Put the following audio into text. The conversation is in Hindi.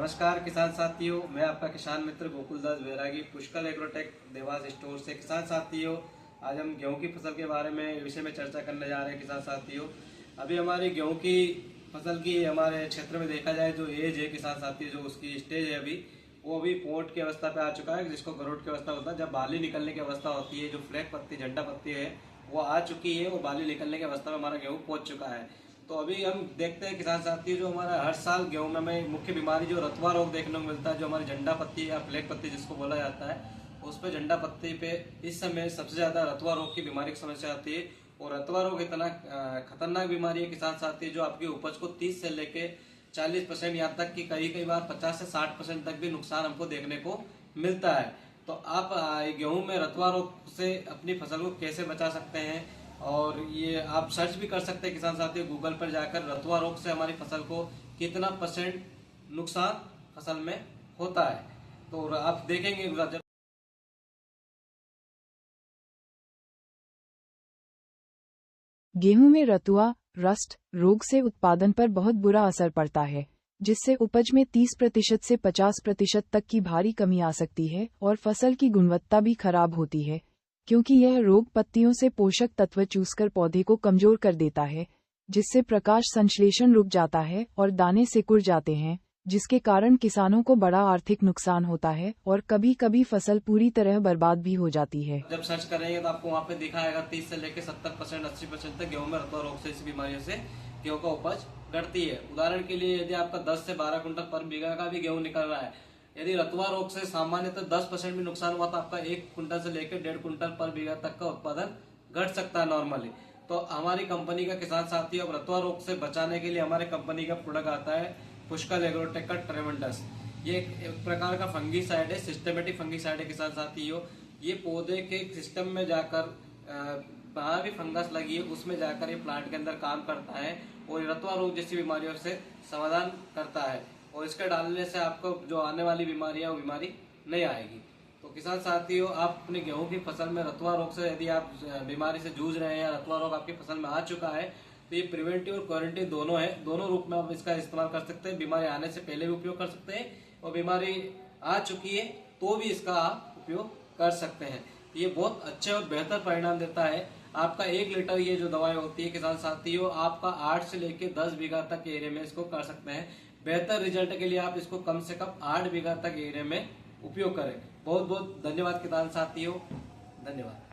नमस्कार किसान साथियों, मैं आपका किसान मित्र गोकुल दास बैरागी पुष्कर एग्रोटेक देवास स्टोर से। किसान साथियों, आज हम गेहूं की फसल के बारे में विषय में चर्चा करने जा रहे हैं। किसान साथियों, अभी हमारी गेहूं की फसल की हमारे क्षेत्र में देखा जाए जो एज है किसान साथियों, जो उसकी स्टेज है अभी वो अभी पोट की अवस्था पे आ चुका है, जिसको गरोट की अवस्था होता है। जब बाली निकलने की अवस्था होती है, जो फ्लैग पत्ती झंडा पत्ती है वो आ चुकी है, वो बाली निकलने की अवस्था में हमारा गेहूँ पहुंच चुका है। तो अभी हम देखते हैं किसान साथी, जो हमारा हर साल गेहूं में हमें मुख्य बीमारी जो रतवा रोग देखने को मिलता है, जो हमारी झंडा पत्ती या फ्लैग पत्ती जिसको बोला जाता है, उस पे झंडा पत्ती पे इस समय सबसे ज्यादा रतवा रोग की बीमारी की समस्या आती है। और रतवा रोग इतना खतरनाक बीमारी है किसान साथी, जो आपकी उपज को 30 से लेके 40%, यहाँ तक कि कई बार 50 से 60% तक भी नुकसान हमको देखने को मिलता है। तो आप गेहूं में रतवा रोग से अपनी फसल को कैसे बचा सकते हैं, और ये आप सर्च भी कर सकते हैं किसान साथियों गूगल पर जाकर, रतवा रोग से हमारी फसल को कितना % नुकसान फसल में होता है। तो आप देखेंगे जब गेहूं में रतुआ रस्ट रोग से उत्पादन पर बहुत बुरा असर पड़ता है, जिससे उपज में 30% से 50% तक की भारी कमी आ सकती है और फसल की गुणवत्ता भी खराब होती है, क्योंकि यह रोग पत्तियों से पोषक तत्व चूसकर पौधे को कमजोर कर देता है, जिससे प्रकाश संश्लेषण रुक जाता है और दाने सिकुड़ जाते हैं, जिसके कारण किसानों को बड़ा आर्थिक नुकसान होता है और कभी कभी फसल पूरी तरह बर्बाद भी हो जाती है। जब सर्च करेंगे तो आपको वहाँ पे दिखाएगा 30 से लेकर 70% 80% तक गेहूं में रतवा रोग से, इस बीमारियों से गेहूं का उपज घटती है। उदाहरण के लिए यदि आपका 10 से 12 कुंटल पर बीघा का भी गेहूं निकल रहा है, यदि रतवा रोग से सामान्यतः 10% भी नुकसान हुआ तो आपका 1 कुंटल से लेकर 1.5 कुंटल पर बीघा तक का उत्पादन घट सकता है नॉर्मली। तो हमारी कंपनी का किसान साथी अब रतवा रोग से बचाने के लिए हमारे कंपनी का प्रोडक्ट आता है पुष्कर एग्रोटेक का ट्रेमेंडस। ये एक प्रकार का फंगीसाइड है, सिस्टमेटिक फंगीसाइड है किसान साथियों। ये पौधे के सिस्टम में जाकर जहाँ भी फंगस लगी है उसमें जाकर ये प्लांट के अंदर काम करता है और रतवा रोग जैसी बीमारियों से समाधान करता है। और इसके डालने से आपको जो आने वाली बीमारी है वो बीमारी नहीं आएगी। तो किसान साथियों, आप अपने गेहूं की फसल में रतवा रोग से यदि आप बीमारी से जूझ रहे हैं या रतवा रोग आपकी फसल में आ चुका है, तो ये प्रिवेंटिव और क्वारंटीन दोनों है, दोनों रूप में आप इसका इस्तेमाल कर सकते हैं। बीमारी आने से पहले भी उपयोग कर सकते हैं और बीमारी आ चुकी है तो भी इसका आप उपयोग कर सकते हैं। ये बहुत अच्छे और बेहतर परिणाम देता है। आपका 1 लीटर ये जो दवाई होती है किसान साथियों, आपका 8 से लेकर 10 बीघा तक एरिया में इसको कर सकते हैं। बेहतर रिजल्ट के लिए आप इसको कम से कम 8 बीघा तक एरिया में उपयोग करें। बहुत बहुत धन्यवाद किसान साथियों, धन्यवाद।